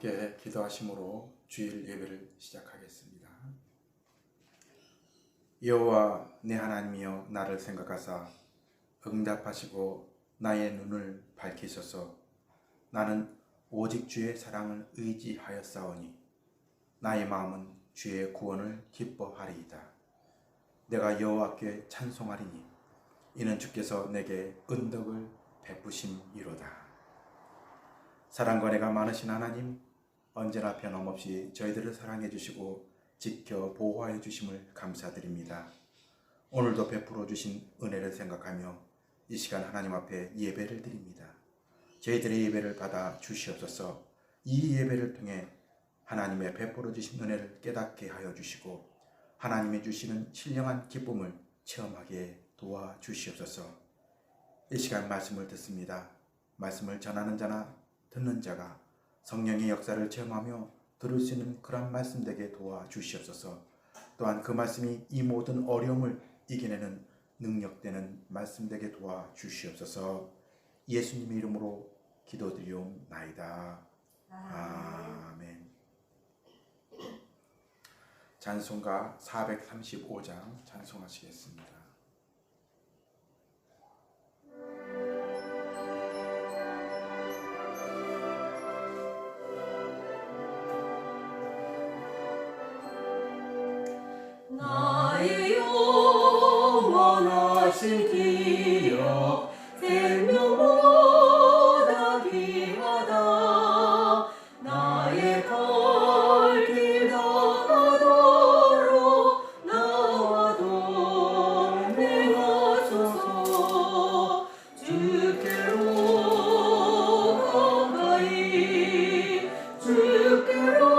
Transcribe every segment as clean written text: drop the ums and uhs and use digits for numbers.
함께 기도하심으로 주일 예배를 시작하겠습니다. 여호와 내 하나님이여, 나를 생각하사 응답하시고 나의 눈을 밝히소서. 나는 오직 주의 사랑을 의지하였사오니 나의 마음은 주의 구원을 기뻐하리이다. 내가 여호와께 찬송하리니 이는 주께서 내게 은덕을 베푸심이로다. 사랑과 은혜가 많으신 하나님, 언제나 변함없이 저희들을 사랑해 주시고 지켜 보호하여 주심을 감사드립니다. 오늘도 베풀어 주신 은혜를 생각하며 이 시간 하나님 앞에 예배를 드립니다. 저희들의 예배를 받아 주시옵소서. 이 예배를 통해 하나님의 베풀어 주신 은혜를 깨닫게 하여 주시고 하나님이 주시는 신령한 기쁨을 체험하게 도와주시옵소서. 이 시간 말씀을 듣습니다. 말씀을 전하는 자나 듣는 자가 성령의 역사를 체험하며 들을 수 있는 그런 말씀 되게 도와주시옵소서. 또한 그 말씀이 이 모든 어려움을 이겨내는 능력되는 말씀 되게 도와주시옵소서. 예수님의 이름으로 기도드리옵나이다. 아멘. 찬송가 435장 찬송하시겠습니다. 나의 영원하신 기억 생명보다 귀하다. 나의 갈 길 다가도록 나와 동행하소서. 주께로 가까이 주께로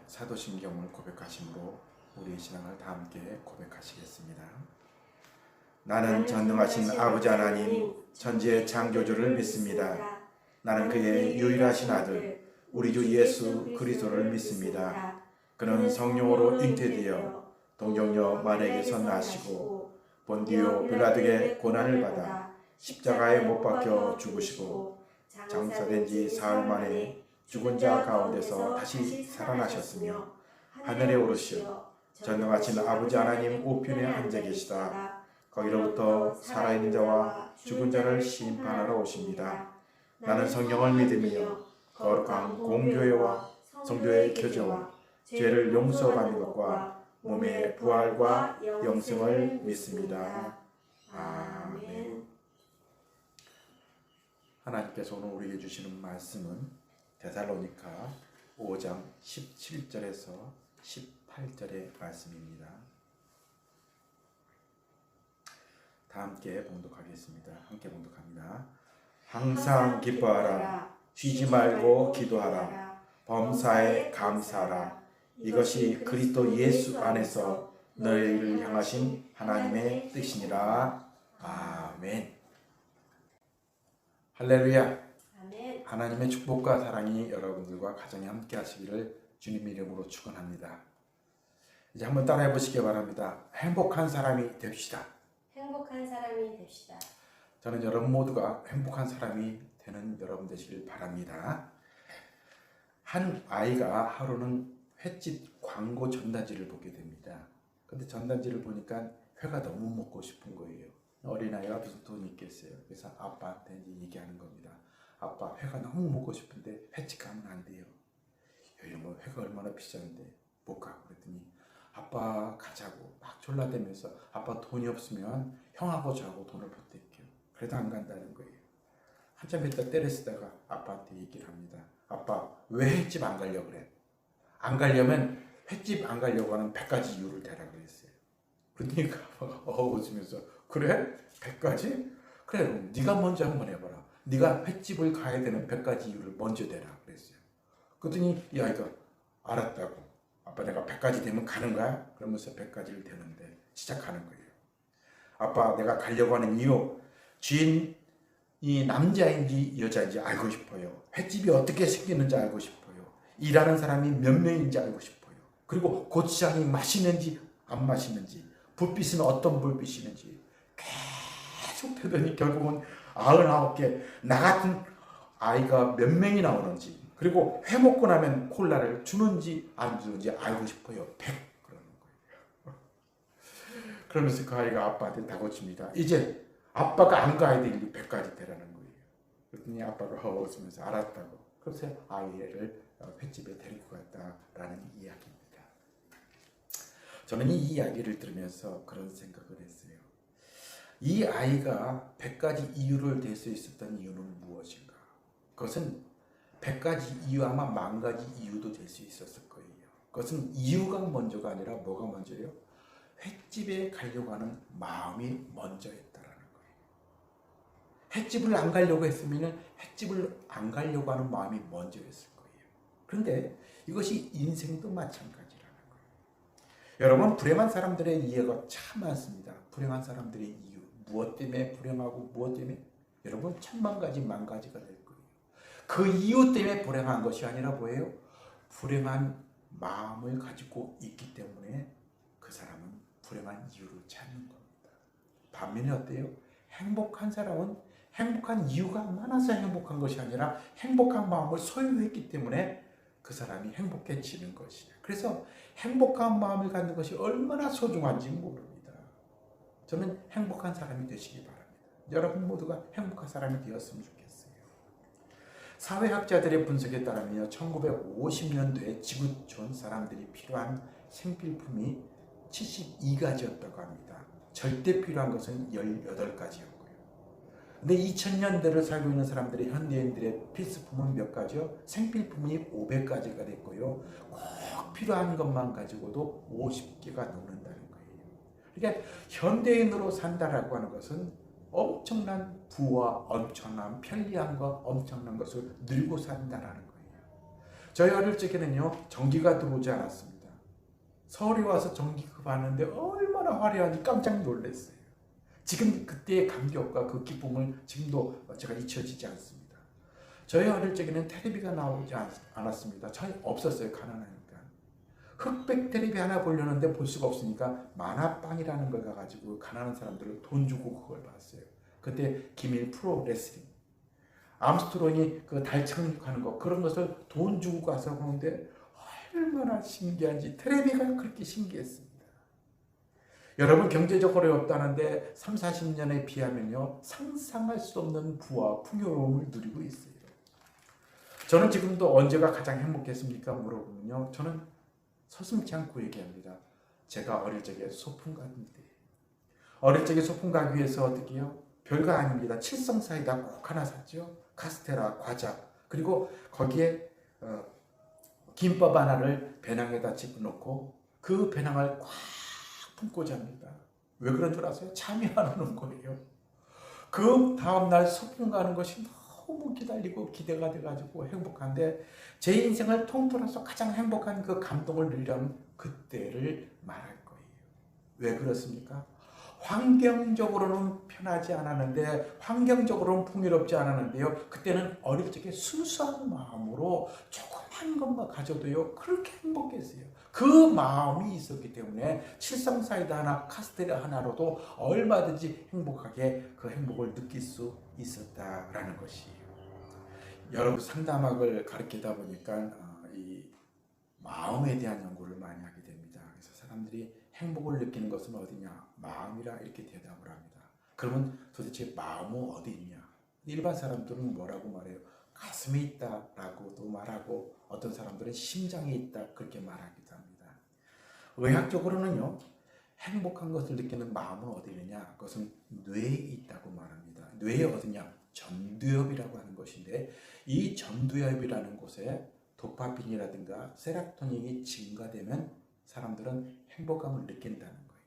사도신경을 고백하심으로 우리의 신앙을 다 함께 고백하시겠습니다. 나는 전능하신 아버지 하나님 천지의 창조주를 믿습니다. 나는 그의 유일하신 아들 우리 주 예수 그리스도를 믿습니다. 그는 성령으로 잉태되어 동정녀 마리아에게서 나시고 본디오 빌라도에게 고난을 받아 십자가에 못 박혀 죽으시고 장사된 지 사흘 만에 죽은 자 가운데서 다시 살아나셨으며 하늘에 오르시어 전능하신 아버지 하나님 우편에 앉아 계시다. 거기로부터 살아있는 자와 죽은 자를 심판하러 오십니다. 나는 성령을 믿으며 거룩한 공교회와 성도의 교제와 죄를 용서받는 것과 몸의 부활과 영생을 믿습니다. 아멘. 하나님께서 오늘 우리에게 주시는 말씀은 데살로니가 5장 17절에서 18절의 말씀입니다. 다 함께 봉독하겠습니다. 함께 봉독합니다. 항상 기뻐하라. 쉬지 말고 기도하라. 범사에 감사하라. 이것이 그리스도 예수 안에서 너희를 향하신 하나님의 뜻이니라. 아멘. 할렐루야. 아멘. 하나님의 축복과 사랑이 여러분들과 가정에 함께 하시기를 주님 이름으로 축원합니다. 이제 한번 따라해 보시기 바랍니다. 행복한 사람이 됩시다. 행복한 사람이 됩시다. 저는 여러분 모두가 행복한 사람이 되는 여러분 되시길 바랍니다. 한 아이가 하루는 횟집 광고 전단지를 보게 됩니다. 근데 전단지를 보니까 회가 너무 먹고 싶은 거예요. 어린아이가 무슨 돈이 있겠어요. 그래서 아빠한테 이제 얘기하는 겁니다. 아빠, 회가 너무 먹고 싶은데 횟집 가면 안 돼요. 여기 뭐 회가 얼마나 비싼데 못 가. 그랬더니 아빠 가자고 막 졸라대면서 아빠 돈이 없으면 형하고 저하고 돈을 보탤게요. 그래도 안 간다는 거예요. 한참 있다 때려쓰다가 아빠한테 얘기를 합니다. 아빠, 왜 횟집 안 가려고 그래? 안 가려면 횟집 안 가려고 하는 100가지 이유를 대라 그랬어요. 그러니까 아빠가 웃으면서 그래? 100가지? 그래, 그럼 네가 먼저 한번 해봐라. 네가 횟집을 가야 되는 100가지 이유를 먼저 대라 그랬어요. 그랬더니 이 아이가 알았다고. 아빠, 내가 100가지 되면 가는 거야? 그러면서 100가지를 되는데 시작하는 거예요. 아빠, 내가 가려고 하는 이유, 주인이 남자인지 여자인지 알고 싶어요. 횟집이 어떻게 생기는지 알고 싶어요. 일하는 사람이 몇 명인지 알고 싶어요. 그리고 고추장이 맛있는지 안 맛있는지, 불빛은 어떤 불빛이는지 계속 되더니 결국은 99개, 나 같은 아이가 몇 명이 나오는지, 그리고 회 먹고 나면 콜라를 주는지 안 주는지 알고 싶어요. 100 그러는 거예요. 그러면서 그 아이가 아빠한테 다고칩니다. 이제 아빠가 안 가야 될 일이 100가지 되라는 거예요. 그랬더니 아빠가 웃으면서 알았다고. 그래서 아이를 횟집에 데리고 갔다라는 이야기입니다. 저는 이 이야기를 들으면서 그런 생각을 했어요. 이 아이가 100가지 이유를 댈 수 있었던 이유는 무엇인가? 그것은 100가지 이유, 아마 10,000가지 이유도 될 수 있었을 거예요. 그것은 이유가 먼저가 아니라 뭐가 먼저예요? 횟집에 가려고 하는 마음이 먼저였다라는 거예요. 횟집을 안 가려고 했으면 횟집을 안 가려고 하는 마음이 먼저였을 거예요. 그런데 이것이 인생도 마찬가지라는 거예요. 여러분, 불행한 사람들의 이유가 참 많습니다. 불행한 사람들의 이유, 무엇 때문에 불행하고 무엇 때문에, 여러분 10,000,000가지 10,000가지가 될 거예요. 그 이유 때문에 불행한 것이 아니라 뭐예요? 불행한 마음을 가지고 있기 때문에 그 사람은 불행한 이유를 찾는 겁니다. 반면에 어때요? 행복한 사람은 행복한 이유가 많아서 행복한 것이 아니라 행복한 마음을 소유했기 때문에 그 사람이 행복해지는 것이에요. 그래서 행복한 마음을 갖는 것이 얼마나 소중한지 모릅니다. 저는 행복한 사람이 되시기 바랍니다. 여러분 모두가 행복한 사람이 되었으면 좋겠어요. 사회학자들의 분석에 따르면 1950년도에 지구촌 사람들이 필요한 생필품이 72가지였다고 합니다. 절대 필요한 것은 18가지였고요. 근데 2000년대를 살고 있는 사람들의 현대인들의 필수품은 몇 가지요? 생필품이 500가지가 됐고요. 꼭 필요한 것만 가지고도 50개가 넘는다는 거예요. 그러니까 현대인으로 산다라고 하는 것은 엄청난 부와 엄청난 편리함과 엄청난 것을 누리고 산다라는 거예요. 저희 어릴 적에는요, 전기가 들어오지 않았습니다. 서울에 와서 전기가 왔는데 얼마나 화려한지 깜짝 놀랐어요. 지금 그때의 감격과 그 기쁨을 지금도 제가 잊혀지지 않습니다. 저희 어릴 적에는 텔레비가 나오지 않았습니다. 저희 없었어요. 가난하니까. 흑백 텔레비 하나 보려는데 볼 수가 없으니까 만화방이라는 걸 가가지고 가난한 사람들을 돈 주고 그걸 봤어요. 그때 기밀 프로 레슬링, 암스트롱이 그 달 착륙하는 거, 그런 것을 돈 주고 가서 보는데 얼마나 신기한지, 텔레비가 그렇게 신기했습니다. 여러분, 경제적으로 어렵다는데 3, 40년에 비하면요 상상할 수 없는 부와 풍요로움을 누리고 있어요. 저는 지금도 언제가 가장 행복했습니까? 물어보면요, 저는 서슴지 않고 얘기합니다. 제가 어릴 적에 소풍 갔는데, 어릴 적에 소풍 가기 위해서 어떻게 해요? 별거 아닙니다. 칠성사이다 꼭 하나 샀죠. 카스테라, 과자, 그리고 거기에 김밥 하나를 배낭에다 집어넣고 그 배낭을 꽉 품고 잡니다. 왜 그런 줄 아세요? 잠이 안 오는 거예요. 그 다음날 소풍 가는 것이 너무 기다리고 기대가 돼가지고 행복한데, 제 인생을 통틀어서 가장 행복한 그 감동을 누리려면 그때를 말할 거예요. 왜 그렇습니까? 환경적으로는 편하지 않았는데, 환경적으로는 풍요롭지 않았는데요, 그때는 어릴 적에 순수한 마음으로 조그만 것만 가져도요 그렇게 행복했어요. 그 마음이 있었기 때문에 칠성사이다 하나, 카스테라 하나로도 얼마든지 행복하게 그 행복을 느낄 수 있었다라는 것이에요. 여러분, 상담학을 가르치다 보니까 이 마음에 대한 연구를 많이 하게 됩니다. 그래서 사람들이 행복을 느끼는 것은 어디냐? 마음이라 이렇게 대답을 합니다. 그러면 도대체 마음은 어디 있냐? 일반 사람들은 뭐라고 말해요? 가슴에 있다라고도 말하고, 어떤 사람들은 심장에 있다 그렇게 말하기도 합니다. 의학적으로는요, 행복한 것을 느끼는 마음은 어디 있느냐? 그것은 뇌에 있다고 말합니다. 뇌에 어디냐? 전두엽이라고 하는 것인데, 이 전두엽이라는 곳에 도파민이라든가 세로토닌이 증가되면 사람들은 행복감을 느낀다는 거예요.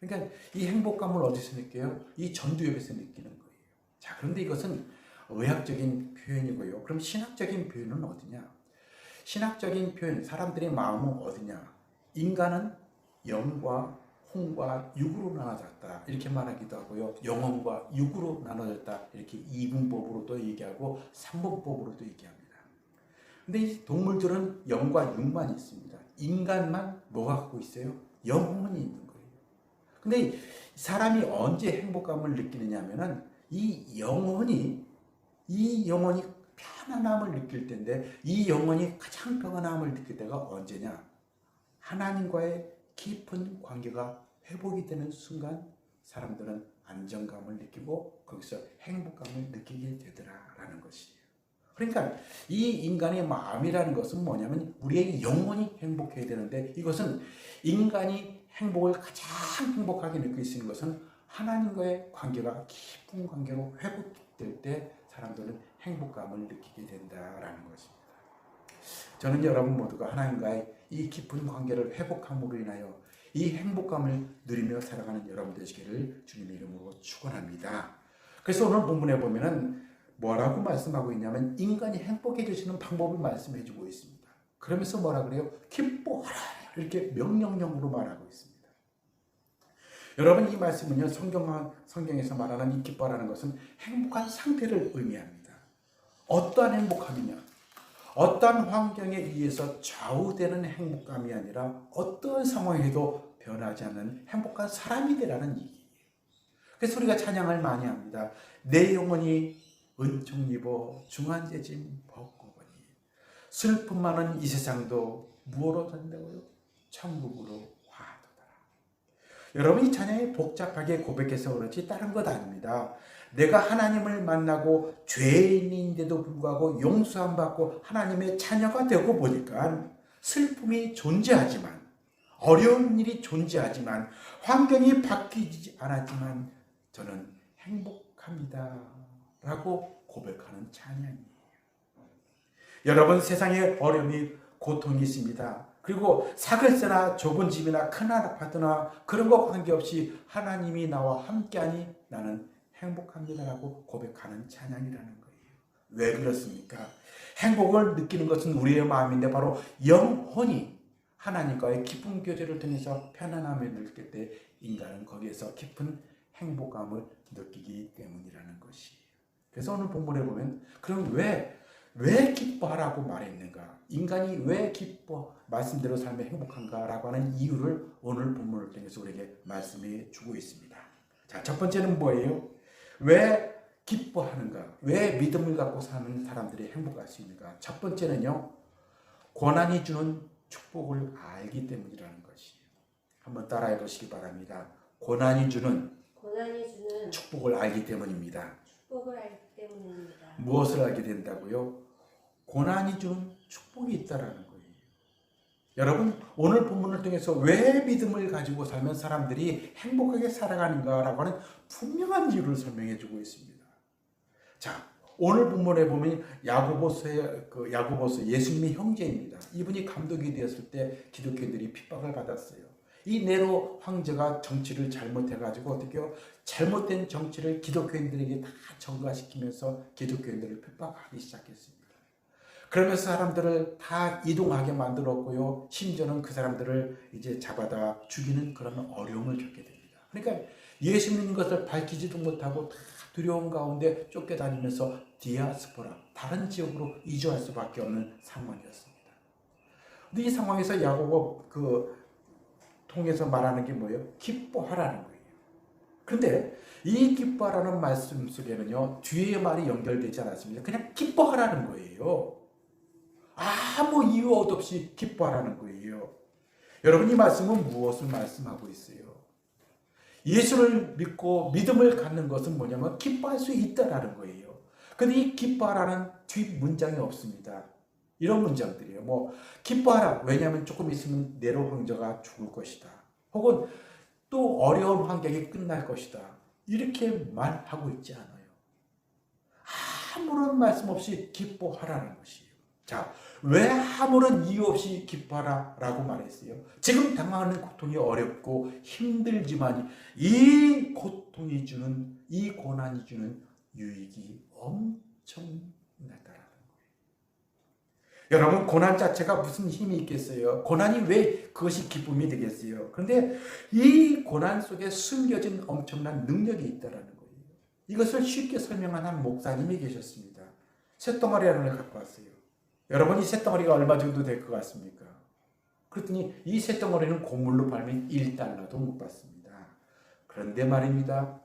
그러니까 이 행복감을 어디서 느껴요? 이 전두엽에서 느끼는 거예요. 자, 그런데 이것은 의학적인 표현이고요. 그럼 신학적인 표현은 어디냐? 신학적인 표현, 사람들의 마음은 어디냐? 인간은 영과 혼과 육으로 나눠졌다 이렇게 말하기도 하고요, 영혼과 육으로 나눠졌다 이렇게 이분법으로도 얘기하고 삼분법으로도 얘기합니다. 근데 이 동물들은 영과 육만 있습니다. 인간만 뭐가 갖고 있어요? 영혼이 있는 거예요. 근데 사람이 언제 행복감을 느끼느냐 하면은 이 영혼이 편안함을 느낄 때인데, 이 영혼이 가장 평안함을 느낄 때가 언제냐? 하나님과의 깊은 관계가 회복이 되는 순간 사람들은 안정감을 느끼고 거기서 행복감을 느끼게 되더라라는 것이에요. 그러니까 이 인간의 마음이라는 것은 뭐냐면 우리의 영혼이 행복해야 되는데, 이것은 인간이 행복을 가장 행복하게 느낄 수 있는 것은 하나님과의 관계가 깊은 관계로 회복될 때 사람들은 행복감을 느끼게 된다라는 것입니다. 저는 여러분 모두가 하나님과의 이 깊은 관계를 회복함으로 인하여 이 행복감을 누리며 살아가는 여러분 되시기를 주님의 이름으로 축원합니다. 그래서 오늘 본문에 보면은 뭐라고 말씀하고 있냐면 인간이 행복해지시는 방법을 말씀해 주고 있습니다. 그러면서 뭐라 그래요? 기뻐하라 이렇게 명령형으로 말하고 있습니다. 여러분, 이 말씀은요, 성경에서 말하는 이 기뻐라는 것은 행복한 상태를 의미합니다. 어떠한 행복함이냐? 어떠한 환경에 의해서 좌우되는 행복감이 아니라 어떠한 상황에도 변하지 않는 행복한 사람이 되라는 얘기예요. 그래서 우리가 찬양을 많이 합니다. 내 영혼이 은총 입어 중한재짐 벗고 보니 슬픔 많은 이 세상도 무엇으로 된다고요? 천국으로 화도다. 여러분, 이 찬양이 복잡하게 고백해서 그렇지 다른 것 아닙니다. 내가 하나님을 만나고 죄인인데도 불구하고 용서함 받고 하나님의 자녀가 되고 보니까 슬픔이 존재하지만, 어려운 일이 존재하지만, 환경이 바뀌지 않았지만 저는 행복합니다 라고 고백하는 찬양이에요. 여러분, 세상에 어려움이 고통이 있습니다. 그리고 사글세나 좁은 집이나 큰 아파트나 그런 거 관계없이 하나님이 나와 함께하니 나는 행복합니다라고 고백하는 찬양이라는 거예요. 왜 그렇습니까? 행복을 느끼는 것은 우리의 마음인데 바로 영혼이 하나님과의 깊은 교제를 통해서 편안함을 느낄 때 인간은 거기에서 깊은 행복감을 느끼기 때문이라는 것이에요. 그래서 오늘 본문에 보면 그럼 왜 기뻐하라고 말했는가? 인간이 왜 기뻐 말씀대로 삶에 행복한가라고 하는 이유를 오늘 본문을 통해서 우리에게 말씀해 주고 있습니다. 자, 첫 번째는 뭐예요? 왜 기뻐하는가? 왜 믿음을 갖고 사는 사람들이 행복할 수 있는가? 첫 번째는요, 고난이 주는 축복을 알기 때문이라는 것이에요. 한번 따라해 보시기 바랍니다. 고난이 주는 축복을 알기 때문입니다. 무엇을 알게 된다고요? 고난이 주는 축복이 있다라는 거예요. 여러분, 오늘 본문을 통해서 왜 믿음을 가지고 살면 사람들이 행복하게 살아가는가라고 하는 분명한 이유를 설명해 주고 있습니다. 자, 오늘 본문에 보면 야고보서 예수님의 형제입니다. 이분이 감독이 되었을 때 기독교인들이 핍박을 받았어요. 이 네로 황제가 정치를 잘못해가지고 어떻게요? 잘못된 정치를 기독교인들에게 다 전가시키면서 기독교인들을 핍박하기 시작했습니다. 그러면서 사람들을 다 이동하게 만들었고요. 심지어는 그 사람들을 이제 잡아다 죽이는 그런 어려움을 겪게 됩니다. 그러니까 예수 믿는 것을 밝히지도 못하고 다 두려움 가운데 쫓겨다니면서 디아스포라, 다른 지역으로 이주할 수밖에 없는 상황이었습니다. 근데 이 상황에서 야고보 통해서 말하는 게 뭐예요? 기뻐하라는 거예요. 그런데 이 기뻐하라는 말씀 속에는요, 뒤에 말이 연결되지 않았습니다. 그냥 기뻐하라는 거예요. 아무 이유 없이 기뻐하라는 거예요. 여러분, 이 말씀은 무엇을 말씀하고 있어요? 예수를 믿고 믿음을 갖는 것은 뭐냐면 기뻐할 수 있다라는 거예요. 근데 이 기뻐하라는 뒷문장이 없습니다. 이런 문장들이에요. 기뻐하라. 왜냐하면 조금 있으면 네로 황제가 죽을 것이다. 혹은 또 어려운 환경이 끝날 것이다. 이렇게 말하고 있지 않아요. 아무런 말씀 없이 기뻐하라는 것이에요. 자, 왜 아무런 이유 없이 기뻐하라라고 말했어요? 지금 당하는 고통이 어렵고 힘들지만 이 고통이 주는, 이 고난이 주는 유익이 엄청나다라는 거예요. 여러분, 고난 자체가 무슨 힘이 있겠어요? 고난이 왜 그것이 기쁨이 되겠어요? 그런데 이 고난 속에 숨겨진 엄청난 능력이 있다라는 거예요. 이것을 쉽게 설명한 한 목사님이 계셨습니다. 쇳덩어리라는 걸 갖고 왔어요. 여러분, 이 쇳덩어리가 얼마 정도 될 것 같습니까? 그랬더니 이 쇳덩어리는 고물로 팔면 1달러도 못 받습니다. 그런데 말입니다.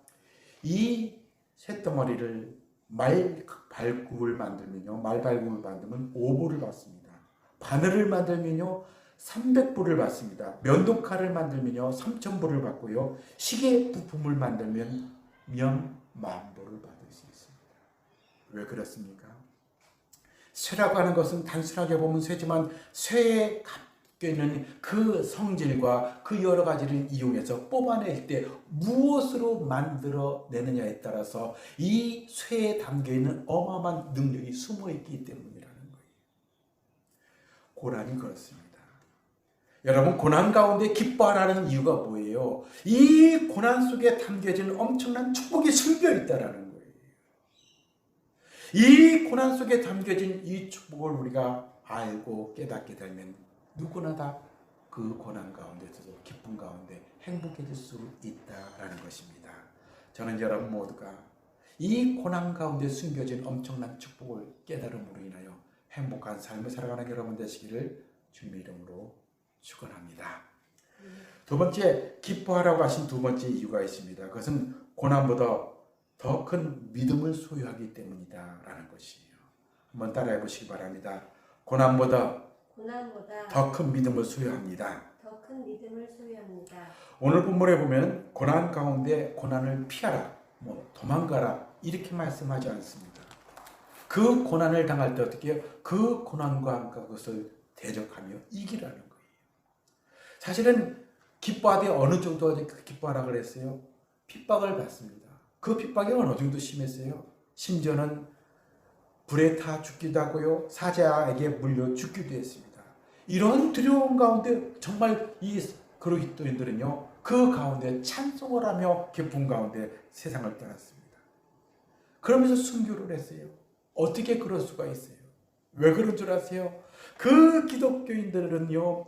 이 쇳덩어리를 말발굽을 만들면 5불을 받습니다. 바늘을 만들면요 300불을 받습니다. 면도칼을 만들면요 3,000불을 받고요. 시계 부품을 만들면 10,000,000불을 받을 수 있습니다. 왜 그렇습니까? 쇠라고 하는 것은 단순하게 보면 쇠지만 쇠에 갖고 있는 그 성질과 그 여러 가지를 이용해서 뽑아낼 때 무엇으로 만들어내느냐에 따라서 이 쇠에 담겨있는 어마어마한 능력이 숨어있기 때문이라는 거예요. 고난이 그렇습니다. 여러분, 고난 가운데 기뻐하라는 이유가 뭐예요? 이 고난 속에 담겨진 엄청난 축복이 숨겨있다라는 거예요. 이 고난 속에 담겨진 이 축복을 우리가 알고 깨닫게 되면 누구나 다 그 고난 가운데서도 기쁨 가운데 행복해질 수 있다라는 것입니다. 저는 여러분 모두가 이 고난 가운데 숨겨진 엄청난 축복을 깨달음으로 인하여 행복한 삶을 살아가는 여러분 되시기를 주님의 이름으로 축원합니다. 두 번째, 기뻐하라고 하신 두 번째 이유가 있습니다. 그것은 고난보다 더 큰 믿음을 소유하기 때문이다라는 것이에요. 한번 따라해 보시기 바랍니다. 고난보다 더 큰 믿음을 소유합니다. 더 큰 믿음을 소유합니다. 오늘 본문에 보면 고난 가운데 고난을 피하라, 도망가라 이렇게 말씀하지 않습니다. 그 고난을 당할 때 어떻게 해요? 그 고난과 그것을 대적하며 이기라는 거예요. 사실은 기뻐하되 어느 정도 기뻐하라 그랬어요? 핍박을 받습니다. 그 핍박이 어느 정도 심했어요? 심지어는 불에 타 죽기도 하고요. 사자에게 물려 죽기도 했습니다. 이런 두려움 가운데 정말 이 그리스도인들은요, 그 가운데 찬송을 하며 기쁨 가운데 세상을 떠났습니다. 그러면서 순교를 했어요. 어떻게 그럴 수가 있어요? 왜 그런 줄 아세요? 그 기독교인들은요,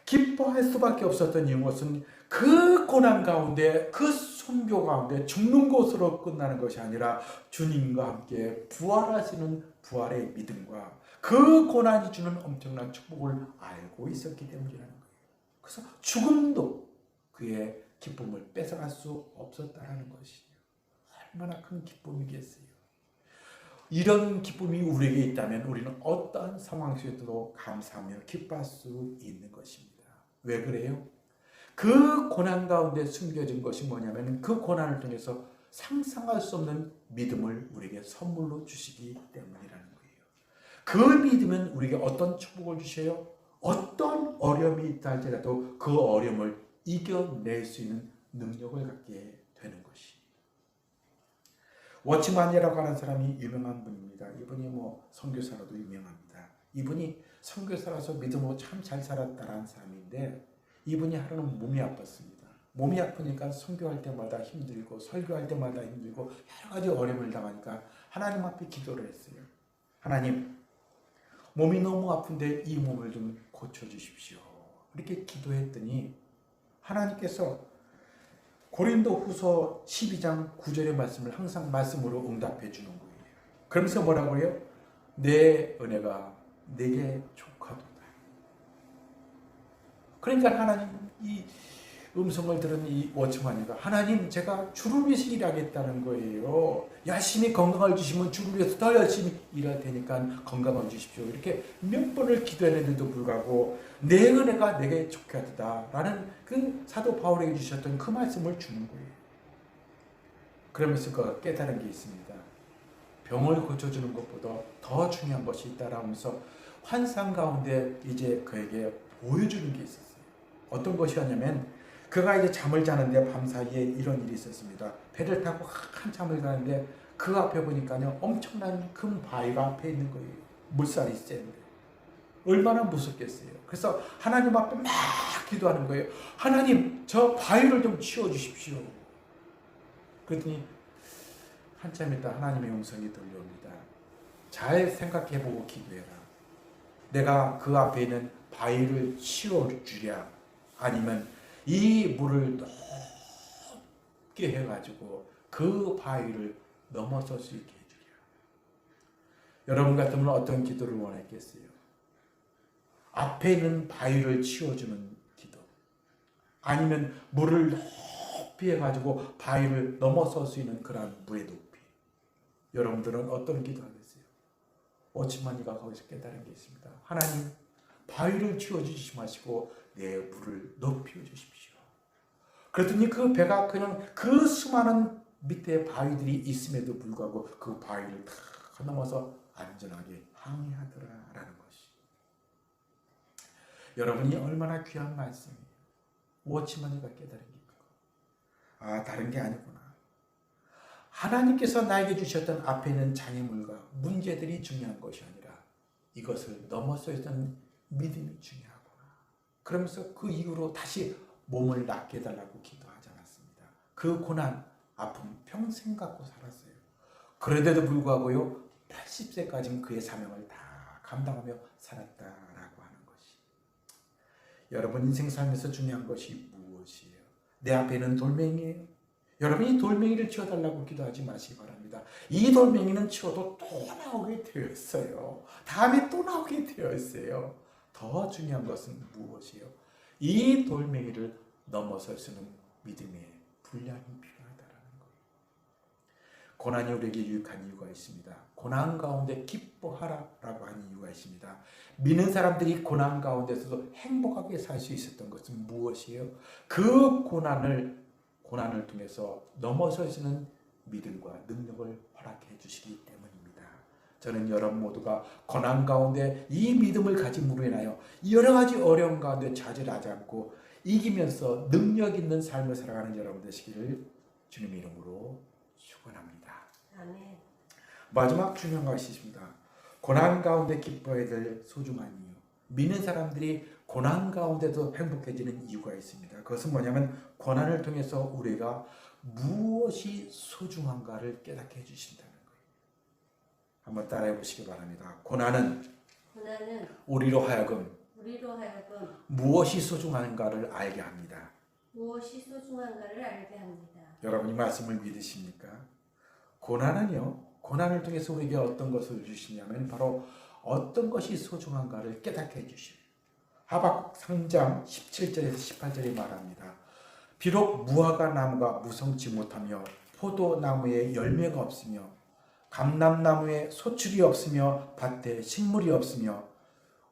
기뻐할 수밖에 없었던 이유는 그 고난 가운데, 그 순교 가운데 죽는 것으로 끝나는 것이 아니라 주님과 함께 부활하시는 부활의 믿음과 그 고난이 주는 엄청난 축복을 알고 있었기 때문이라는 거예요. 그래서 죽음도 그의 기쁨을 뺏어갈 수 없었다는 것이에요. 얼마나 큰 기쁨이겠어요. 이런 기쁨이 우리에게 있다면 우리는 어떠한 상황 속에서도 감사하며 기뻐할 수 있는 것입니다. 왜 그래요? 그 고난 가운데 숨겨진 것이 뭐냐면 그 고난을 통해서 상상할 수 없는 믿음을 우리에게 선물로 주시기 때문이라는 거예요. 그 믿음은 우리에게 어떤 축복을 주셔요? 어떤 어려움이 있다 할지라도 그 어려움을 이겨낼 수 있는 능력을 갖게 되는 것이. 워치만이라고 하는 사람이 유명한 분입니다. 이분이 선교사로도 유명합니다. 이분이 선교사라서 믿음으로 참 잘 살았다라는 사람인데, 이분이 하루는 몸이 아팠습니다. 몸이 아프니까 선교할 때마다 힘들고 설교할 때마다 힘들고 여러 가지 어려움을 당하니까 하나님 앞에 기도를 했어요. 하나님, 몸이 너무 아픈데 이 몸을 좀 고쳐주십시오. 이렇게 기도했더니 하나님께서 고린도후서 12장 9절의 말씀을 항상 말씀으로 응답해 주는 거예요. 그러면서 뭐라고 해요? 내 은혜가 내게 족하도다. 그러니까 하나님 이 음성을 들은 이 워치만이가 하나님, 제가 주를 위해서 일하겠다는 거예요. 열심히 건강을 주시면 주를 위해서 더 열심히 일할 테니까 건강을 주십시오. 이렇게 몇 번을 기도했는데도 불구하고 내 은혜가 내게 족하도다 라는 그 사도 바울에게 주셨던 그 말씀을 주는 거예요. 그러면서 그가 깨달은 게 있습니다. 병을 고쳐주는 것보다 더 중요한 것이 있다라면서 환상 가운데 이제 그에게 보여주는 게 있었어요. 어떤 것이었냐면, 그가 이제 잠을 자는데 밤사이에 이런 일이 있었습니다. 배를 타고 한참을 가는데 그 앞에 보니까요, 엄청난 큰 바위가 앞에 있는 거예요. 물살이 센데 얼마나 무섭겠어요. 그래서 하나님 앞에 막 기도하는 거예요. 하나님, 저 바위를 좀 치워주십시오. 그랬더니 한참 있다 하나님의 음성이 들려옵니다. 잘 생각해보고 기도해라. 내가 그 앞에 있는 바위를 치워주랴, 아니면 이 물을 높게 해가지고 그 바위를 넘어설 수 있게 해주랴. 여러분 같으면 어떤 기도를 원했겠어요? 앞에 있는 바위를 치워주는 기도, 아니면 물을 높이 해가지고 바위를 넘어설 수 있는 그런 물의 높이. 여러분들은 어떤 기도하겠어요? 워치만이가 거기서 깨달은 게 있습니다. 하나님, 바위를 치워주시지 마시고 내 물을 높여 주십시오. 그랬더니 그 배가 그냥 그 수많은 밑에 바위들이 있음에도 불구하고 그 바위를 다 넘어서 안전하게 항해하더라라는 것이. 여러분이 얼마나 귀한 말씀이에요. 워치만이가 깨달은 게 있고, 다른 게 아니구나. 하나님께서 나에게 주셨던 앞에 있는 장애물과 문제들이 중요한 것이 아니라 이것을 넘어서 있던 믿음이 중요하구나. 그러면서 그 이후로 다시 몸을 낫게 해달라고 기도하지 않았습니다. 그 고난, 아픔 평생 갖고 살았어요. 그런데도 불구하고요, 80세까지는 그의 사명을 다 감당하며 살았다라고 하는 것이. 여러분 인생 삶에서 중요한 것이 무엇이에요? 내 앞에는 돌멩이에요. 여러분이 돌멩이를 치워달라고 기도하지 마시기 바랍니다. 이 돌멩이는 치워도 또 나오게 되어 있어요. 다음에 또 나오게 되어 있어요. 더 중요한 것은 무엇이에요? 이 돌멩이를 넘어설 수 있는 믿음의 분량이 필요하다는 거예요. 고난이 우리에게 유익한 이유가 있습니다. 고난 가운데 기뻐하라라고 하는 이유가 있습니다. 믿는 사람들이 고난 가운데서도 행복하게 살 수 있었던 것은 무엇이에요? 그 고난을 통해서 넘어설 수 있는 믿음과 능력을 허락해 주시기 때문입니다. 저는 여러분 모두가 고난 가운데 이 믿음을 가짐으로 인하여 여러 가지 어려움 가운데 좌절하지 않고 이기면서 능력 있는 삶을 살아가는 여러분 되시기를 주님의 이름으로 축원합니다. 아멘. 마지막 중요한 것이 있습니다. 고난 가운데 기뻐해야 될 소중한 이유. 믿는 사람들이 고난 가운데도 행복해지는 이유가 있습니다. 그것은 뭐냐면 고난을 통해서 우리가 무엇이 소중한가를 깨닫게 해주신다는 거예요. 한번 따라해 보시기 바랍니다. 고난은 우리로 하여금 무엇이 소중한가를 알게 합니다. 여러분이 말씀을 믿으십니까? 고난을 통해서 우리에게 어떤 것을 주시냐면 바로 어떤 것이 소중한가를 깨닫게 해주십니다. 하박국 3장 17절에서 18절에 말합니다. 비록 무화과 나무가 무성치 못하며 포도나무에 열매가 없으며 감람나무에 소출이 없으며 밭에 식물이 없으며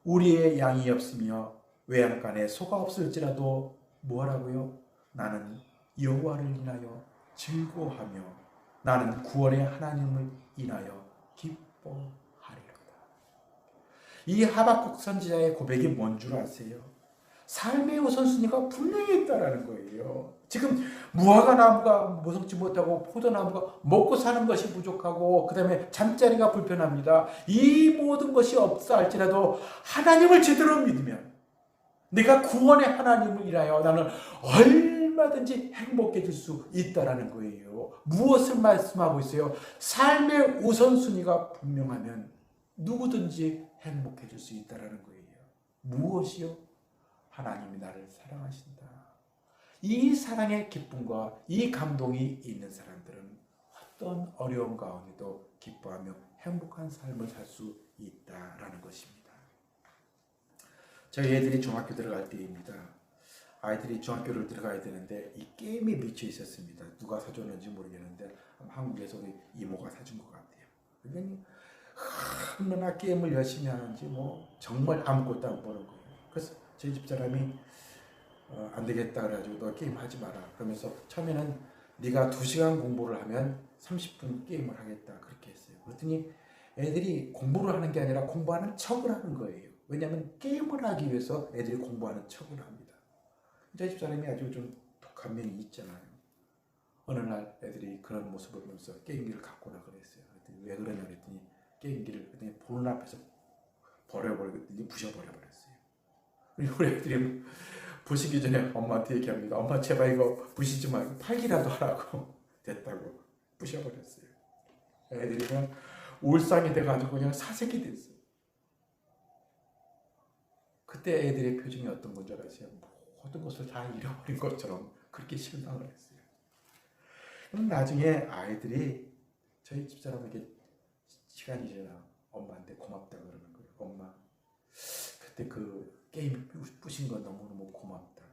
우리의 양이 없으며 외양간에 소가 없을지라도 뭐하라고요? 나는 여호와를 인하여 즐거워하며 나는 구원의 하나님을 인하여 기뻐하리로다. 이 하박국 선지자의 고백이 뭔 줄 아세요? 삶의 우선순위가 분명히 있다라는 거예요. 지금 무화과 나무가 모성지 못하고 포도나무가 먹고 사는 것이 부족하고 그 다음에 잠자리가 불편합니다. 이 모든 것이 없어 할지라도 하나님을 제대로 믿으면 내가 구원의 하나님을 인하여 나는 얼마든지 행복해질 수 있다라는 거예요. 무엇을 말씀하고 있어요? 삶의 우선순위가 분명하면 누구든지 행복해질 수 있다라는 거예요. 무엇이요? 하나님이 나를 사랑하신다. 이 사랑의 기쁨과 이 감동이 있는 사람들은 어떤 어려움 가운데도 기뻐하며 행복한 삶을 살 수 있다라는 것입니다. 저희 애들이 중학교 들어갈 때입니다. 아이들이 중학교를 들어가야 되는데 이 게임에 미쳐 있었습니다. 누가 사줬는지 모르겠는데 한국에서 우리 이모가 사준 것 같아요. 그러니까 얼마나 게임을 열심히 하는지 정말 아무것도 안 보는 거예요. 그래서 저희 집사람이 안 되겠다 그래가지고 너 게임 하지 마라 그러면서 처음에는 네가 2시간 공부를 하면 30분 게임을 하겠다 그렇게 했어요. 그랬더니 애들이 공부를 하는 게 아니라 공부하는 척을 하는 거예요. 왜냐하면 게임을 하기 위해서 애들이 공부하는 척을 합니다. 저희 집사람이 아주 좀 독한 면이 있잖아요. 어느 날 애들이 그런 모습을 보면서 게임기를 갖고 오라 그랬어요. 그랬더니 왜 그러냐 그랬더니 게임기를 그냥 보는 앞에서 버려버리고 부셔버려 버렸어요. 우리 애들이 부시기 전에 엄마한테 얘기합니다. 엄마 제발 이거 부시지 말고 팔기라도 하라고. 됐다고 부셔버렸어요. 애들이 그냥 울상이 돼가지고 그냥 사색이 됐어요. 그때 애들의 표정이 어떤 건 줄 아세요? 모든 것을 다 잃어버린 것처럼 그렇게 실망을 했어요. 그럼 나중에 아이들이 저희 집사람에게 시간이 지나 엄마한테 고맙다 그러는 거예요. 엄마 그때 그 게임 부신 거 너무너무 고맙다고.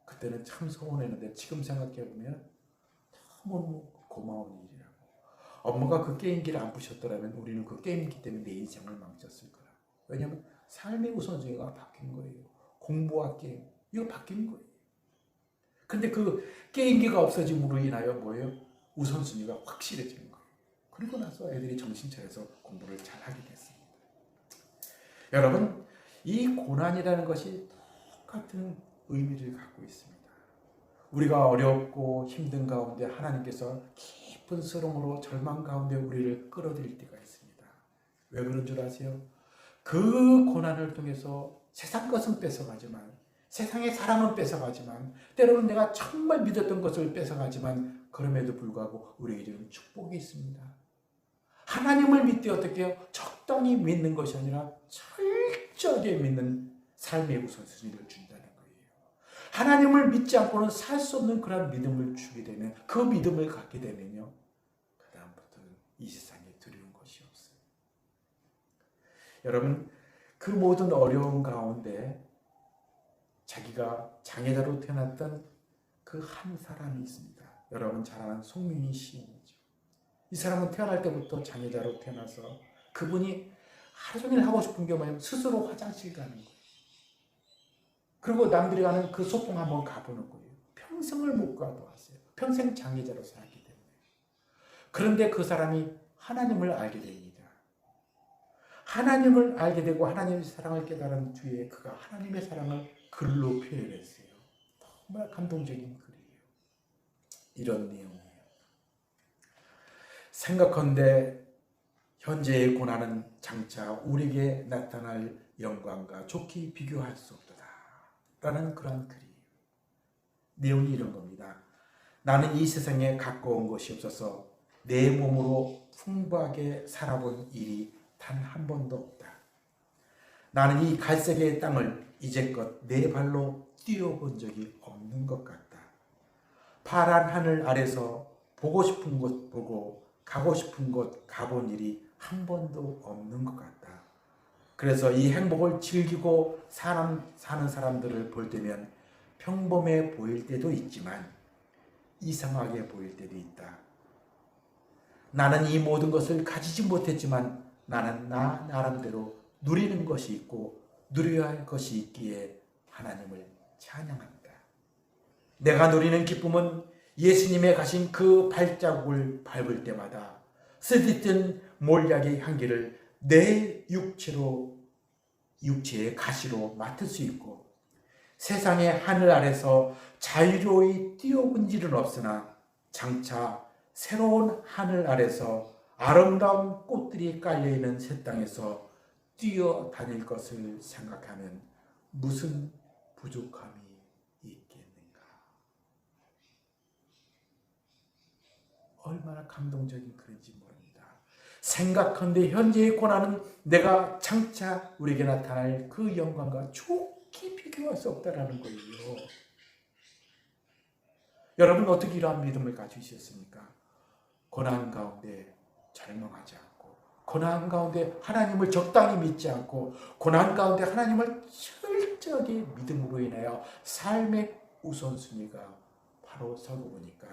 그때는 참 서운했는데 지금 생각해보면 너무너무 고마운 일이라고. 엄마가 그 게임기를 안 부셨더라면 우리는 그 게임기 때문에 내 인생을 망쳤을 거라. 왜냐하면 삶의 우선순위가 바뀐 거예요. 공부와 게임 이거 바뀐 거예요. 근데 그 게임기가 없어짐으로 인하여 뭐예요? 우선순위가 확실해지는 거예요. 그리고 나서 애들이 정신 차려서 공부를 잘하게 됐습니다. 여러분 이 고난이라는 것이 똑같은 의미를 갖고 있습니다. 우리가 어렵고 힘든 가운데 하나님께서 깊은 서름으로 절망 가운데 우리를 끌어들일 때가 있습니다. 왜 그런 줄 아세요? 그 고난을 통해서 세상 것은 뺏어가지만 세상의 사랑은 뺏어가지만 때로는 내가 정말 믿었던 것을 뺏어가지만 그럼에도 불구하고 우리에게는 축복이 있습니다. 하나님을 믿되 어떻게 해요? 적당히 믿는 것이 아니라 철저하게 믿는 삶의 우선순위를 준다는 거예요. 하나님을 믿지 않고는 살 수 없는 그런 믿음을 주게 되면 그 믿음을 갖게 되면요. 그 다음부터는 이 세상에 두려운 것이 없어요. 여러분 그 모든 어려움 가운데 자기가 장애자로 태어났던 그 한 사람이 있습니다. 여러분 잘 아는 송민희 시인이죠. 이 사람은 태어날 때부터 장애자로 태어나서 그분이 하루 종일 하고 싶은 게 뭐냐면 스스로 화장실 가는 거예요. 그리고 남들이 가는 그 소풍 한번 가보는 거예요. 평생을 못 가도 왔어요. 평생 장애자로 살았기 때문에. 그런데 그 사람이 하나님을 알게 됩니다. 하나님을 알게 되고 하나님의 사랑을 깨달은 뒤에 그가 하나님의 사랑을 글로 표현했어요. 정말 감동적인 글이에요. 이런 내용이에요. 생각컨대 현재의 고난은 장차 우리에게 나타날 영광과 좋게 비교할 수 없도다 라는 그런 글이에요. 내용이 이런 겁니다. 나는 이 세상에 가까운 것이 없어서 내 몸으로 풍부하게 살아본 일이 단 한 번도 없다. 나는 이 갈색의 땅을 이제껏 내 발로 뛰어본 적이 없는 것 같다. 파란 하늘 아래서 보고 싶은 곳 보고 가고 싶은 곳 가본 일이 한 번도 없는 것 같다. 그래서 이 행복을 즐기고 사는 사람들을 볼 때면 평범해 보일 때도 있지만 이상하게 보일 때도 있다. 나는 이 모든 것을 가지지 못했지만 나는 나 나름대로 누리는 것이 있고 누려야 할 것이 있기에 하나님을 찬양한다. 내가 누리는 기쁨은 예수님의 가신 그 발자국을 밟을 때마다 쓰디뜬 몰약의 향기를 내 육체로 육체의 가시로 맡을 수 있고 세상의 하늘 아래서 자유로이 뛰어본 일은 없으나 장차 새로운 하늘 아래서 아름다운 꽃들이 깔려있는 새 땅에서 뛰어다닐 것을 생각하면 무슨 부족함이 있겠는가. 얼마나 감동적인 글인지 모릅니다. 생각한데 현재의 고난은 내가 장차 우리에게 나타날 그 영광과 좋게 비교할 수 없다라는 거예요. 여러분 어떻게 이러한 믿음을 가지셨습니까? 고난 가운데 절망하지 않고, 고난 가운데 하나님을 적당히 믿지 않고, 고난 가운데 하나님을 철저하게 믿음으로 인하여 삶의 우선순위가 바로 서고 보니까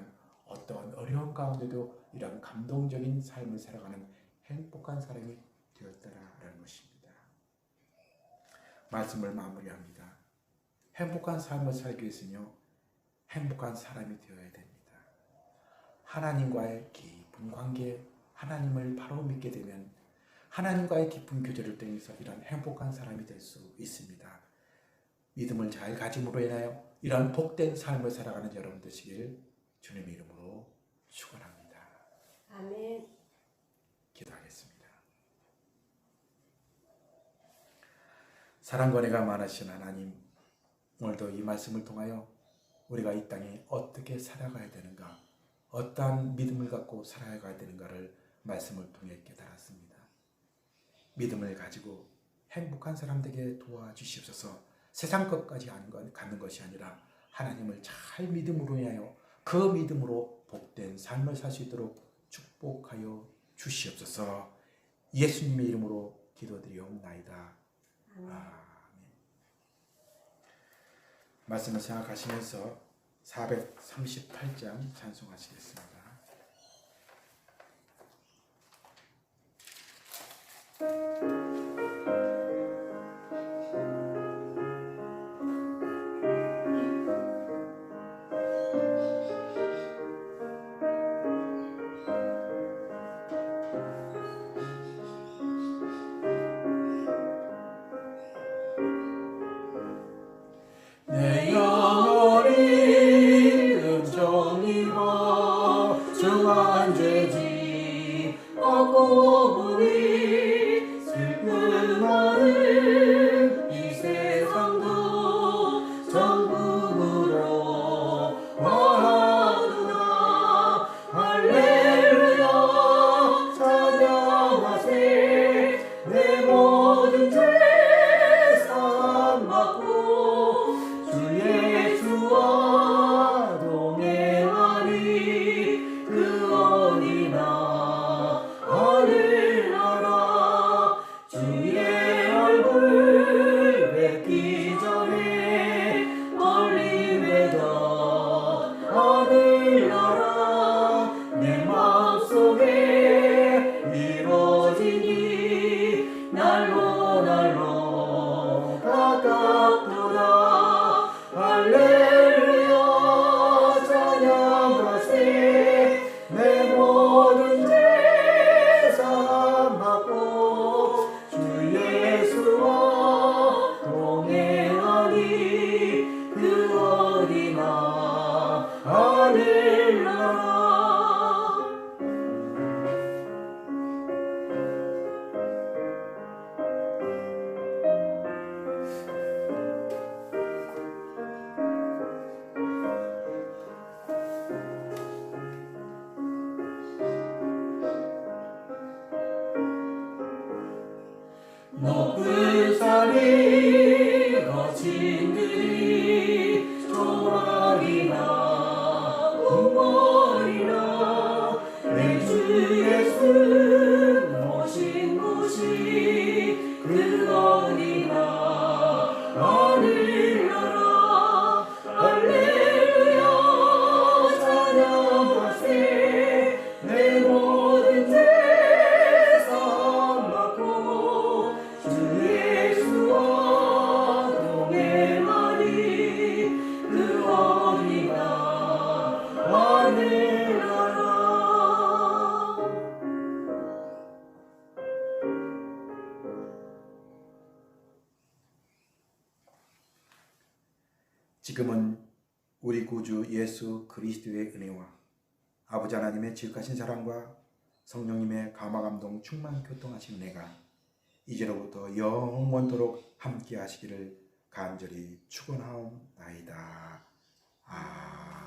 어떤 어려운 가운데도 이런 감동적인 삶을 살아가는 행복한 사람이 되었다라는 것입니다. 말씀을 마무리합니다. 행복한 삶을 살기 위해서는요, 행복한 사람이 되어야 됩니다. 하나님과의 깊은 관계, 하나님을 바로 믿게 되면 하나님과의 깊은 교제를 통해서 이런 행복한 사람이 될 수 있습니다. 믿음을 잘 가짐으로 인하여 이런 복된 삶을 살아가는 여러분 되시길 주님의 이름으로 축원합니다. 아멘. 기도하겠습니다. 사랑과 은혜가 많으신 하나님, 오늘도 이 말씀을 통하여 우리가 이 땅에 어떻게 살아가야 되는가, 어떠한 믿음을 갖고 살아가야 되는가를 말씀을 통해 깨달았습니다. 믿음을 가지고 행복한 사람 되게 도와주시옵소서. 세상 것까지 갖는 것이 아니라 하나님을 잘 믿음으로 인하여 그 믿음으로 복된 삶을 살 수 있도록 축복하여 주시옵소서. 예수님의 이름으로 기도드리옵나이다. 아멘. 말씀을 생각하시면서 438장 찬송하시겠습니다. 내 영혼이 은총 입어 지금은 우리 구주 예수 그리스도의 은혜와 아버지 하나님의 지극하신 사랑과 성령님의 감화감동 충만 교통하신 은혜가 이제로부터 영원토록 함께 하시기를 간절히 축원하옵나이다. 아멘.